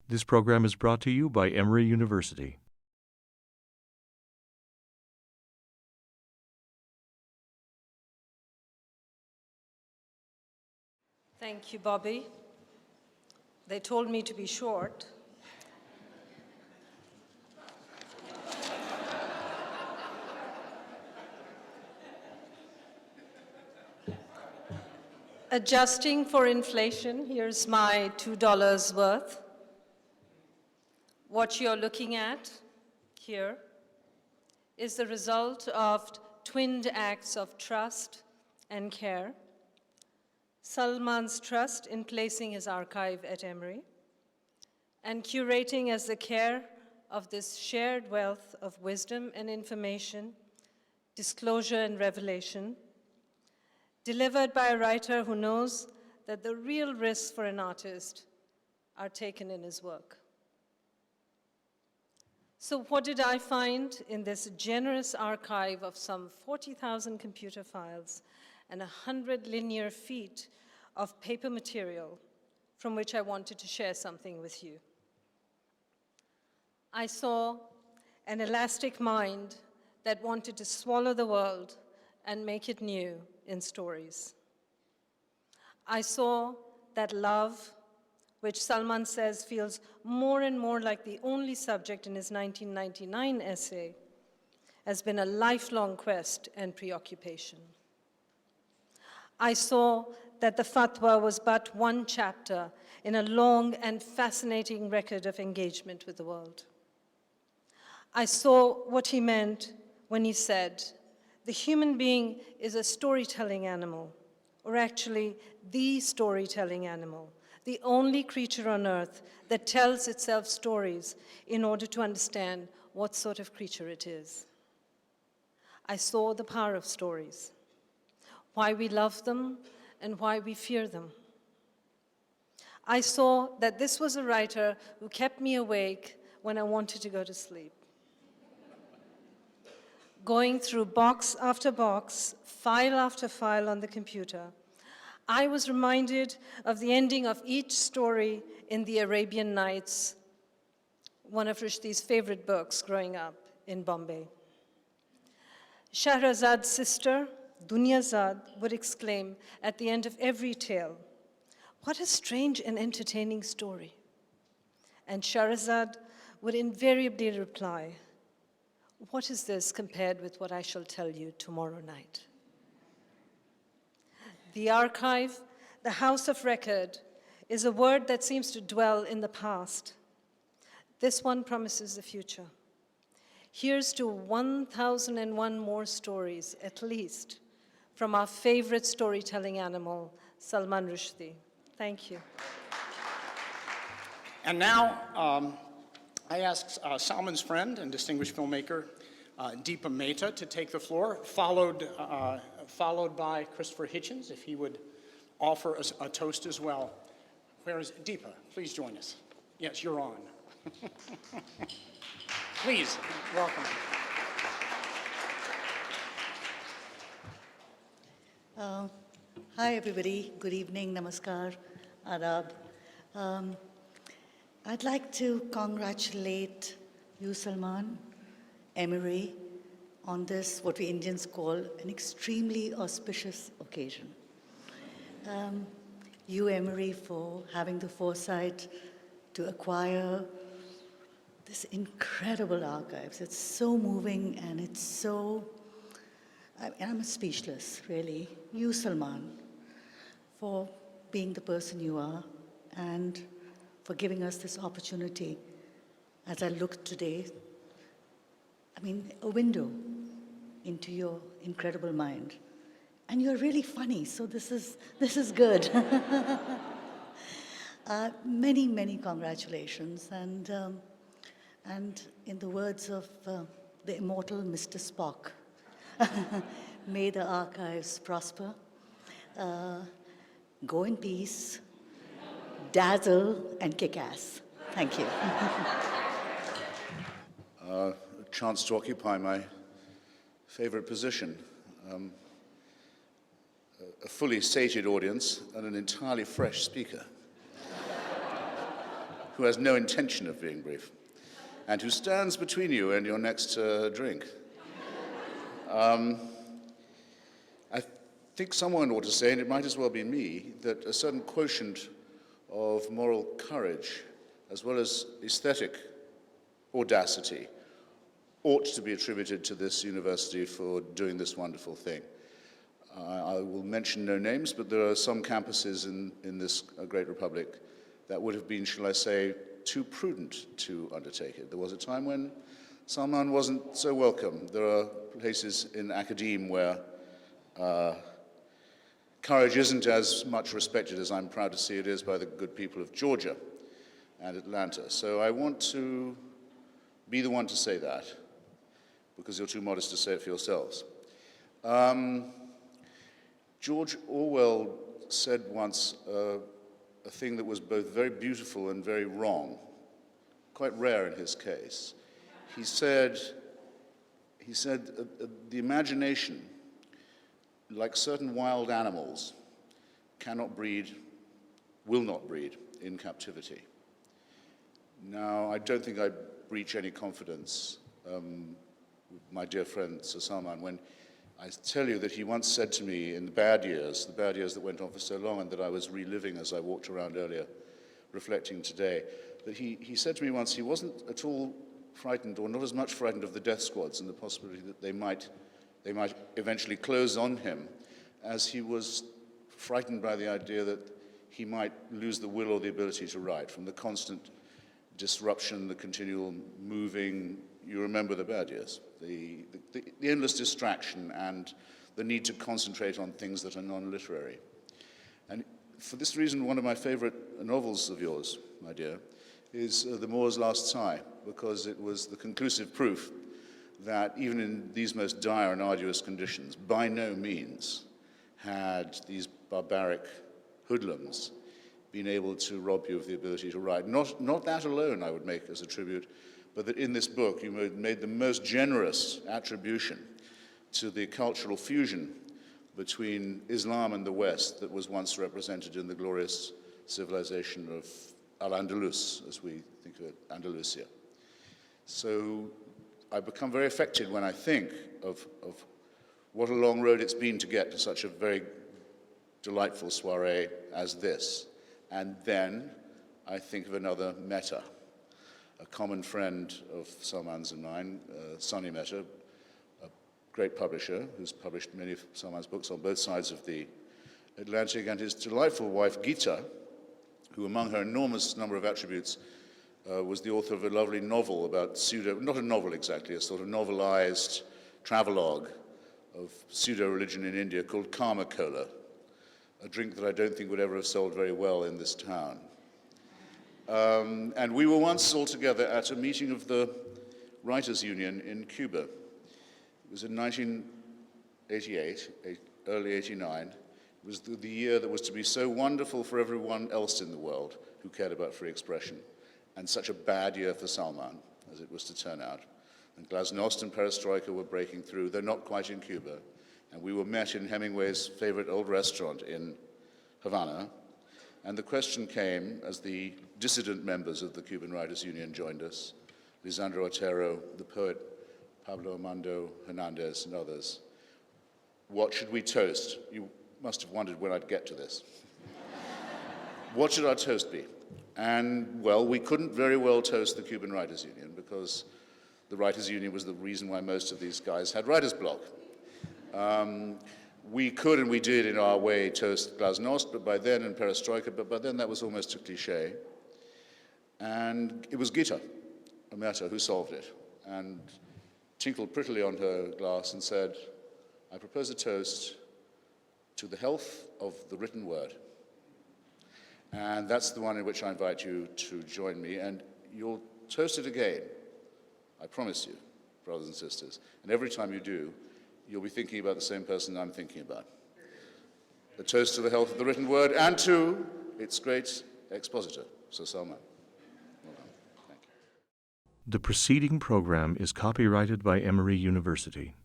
This program is brought to you by Emory University. Thank you, Bobby. They told me to be short. Adjusting for inflation, here's my $2 worth. What you're looking at here is the result of twinned acts of trust and care. Salman's trust in placing his archive at Emory and curating as the care of this shared wealth of wisdom and information, disclosure and revelation, delivered by a writer who knows that the real risks for an artist are taken in his work. So what did I find in this generous archive of some 40,000 computer files and 100 linear feet of paper material from which I wanted to share something with you? I saw an elastic mind that wanted to swallow the world and make it new in stories. I saw that love, which Salman says feels more and more like the only subject in his 1999 essay, has been a lifelong quest and preoccupation. I saw that the fatwa was but one chapter in a long and fascinating record of engagement with the world. I saw what he meant when he said, the human being is a storytelling animal, or actually the storytelling animal, the only creature on earth that tells itself stories in order to understand what sort of creature it is. I saw the power of stories, why we love them and why we fear them. I saw that this was a writer who kept me awake when I wanted to go to sleep. Going through box after box, file after file on the computer, I was reminded of the ending of each story in the Arabian Nights, one of Rushdie's favorite books growing up in Bombay. Shahrazad's sister, Dunyazad, would exclaim at the end of every tale, "What a strange and entertaining story." And Shahrazad would invariably reply, "What is this compared with what I shall tell you tomorrow night?" The archive, the house of record, is a word that seems to dwell in the past. This one promises the future. Here's to 1,001 more stories, at least, from our favorite storytelling animal, Salman Rushdie. Thank you. And now, I ask Salman's friend and distinguished filmmaker, Deepa Mehta, to take the floor, followed by Christopher Hitchens, if he would offer us a toast as well. Where is Deepa? Please join us. Yes, you're on. Please, welcome. Hi, everybody. Good evening. Namaskar. Adab. I'd like to congratulate you, Salman, Emory, on this, what we Indians call an extremely auspicious occasion. You, Emory, for having the foresight to acquire this incredible archives. It's so moving and it's so, I'm speechless, really. You, Salman, for being the person you are and for giving us this opportunity. As I look today, a window into your incredible mind. And you're really funny, so this is good. Many, many congratulations. And in the words of the immortal Mr. Spock, may the archives prosper. Go in peace, dazzle, and kick ass. Thank you. A chance to occupy my favorite position. A fully sated audience and an entirely fresh speaker. who has no intention of being brief, and who stands between you and your next drink. I think someone ought to say, and it might as well be me, that a certain quotient of moral courage, as well as aesthetic audacity, ought to be attributed to this university for doing this wonderful thing. I will mention no names, but there are some campuses in this great republic that would have been, shall I say, too prudent to undertake it. There was a time when Salman wasn't so welcome. There are places in academe where courage isn't as much respected as I'm proud to see it is by the good people of Georgia and Atlanta. So I want to be the one to say that, because you're too modest to say it for yourselves. George Orwell said once a thing that was both very beautiful and very wrong, quite rare in his case. He said, the imagination, like certain wild animals, cannot breed, will not breed in captivity. Now, I don't think I breach any confidence with my dear friend Sir Salman when I tell you that he once said to me in the bad years that went on for so long and that I was reliving as I walked around earlier, reflecting today, that he said to me once he wasn't at all frightened, or not as much frightened, of the death squads and the possibility that they might eventually close on him, as he was frightened by the idea that he might lose the will or the ability to write from the constant disruption, the continual moving. You remember the bad years, the endless distraction and the need to concentrate on things that are non-literary. And for this reason, one of my favorite novels of yours, my dear, is The Moor's Last Sigh, because it was the conclusive proof that even in these most dire and arduous conditions, by no means had these barbaric hoodlums been able to rob you of the ability to write. Not that alone I would make as a tribute, but that in this book you made the most generous attribution to the cultural fusion between Islam and the West that was once represented in the glorious civilization of Al-Andalus, as we think of it, Andalusia. So I become very affected when I think of what a long road it's been to get to such a very delightful soiree as this. And then I think of another Mehta, a common friend of Salman's and mine, Sonny Mehta, a great publisher who's published many of Salman's books on both sides of the Atlantic, and his delightful wife, Geeta, who among her enormous number of attributes was the author of a lovely novel about not a novel exactly, a sort of novelized travelogue of pseudo-religion in India called Karma Cola, a drink that I don't think would ever have sold very well in this town. And we were once all together at a meeting of the Writers' Union in Cuba. It was in 1988, early 89. It was the year that was to be so wonderful for everyone else in the world who cared about free expression, and such a bad year for Salman, as it was to turn out. And glasnost and perestroika were breaking through, though not quite in Cuba. And we were met in Hemingway's favorite old restaurant in Havana. And the question came, as the dissident members of the Cuban Writers' Union joined us, Lisandro Otero, the poet, Pablo Armando Hernandez, and others, what should we toast? You must have wondered when I'd get to this. What should our toast be? And, well, we couldn't very well toast the Cuban Writers' Union, because the Writers' Union was the reason why most of these guys had writer's block. We could, and we did in our way, toast glasnost, but by then, and perestroika, but by then that was almost a cliche. And it was Geeta Mehta who solved it, and tinkled prettily on her glass and said, I propose a toast to the health of the written word. And that's the one in which I invite you to join me, and you'll toast it again, I promise you, brothers and sisters. And every time you do, you'll be thinking about the same person I'm thinking about. A toast to the health of the written word and to its great expositor, Sir Salman. Well done. Thank you. The preceding program is copyrighted by Emory University.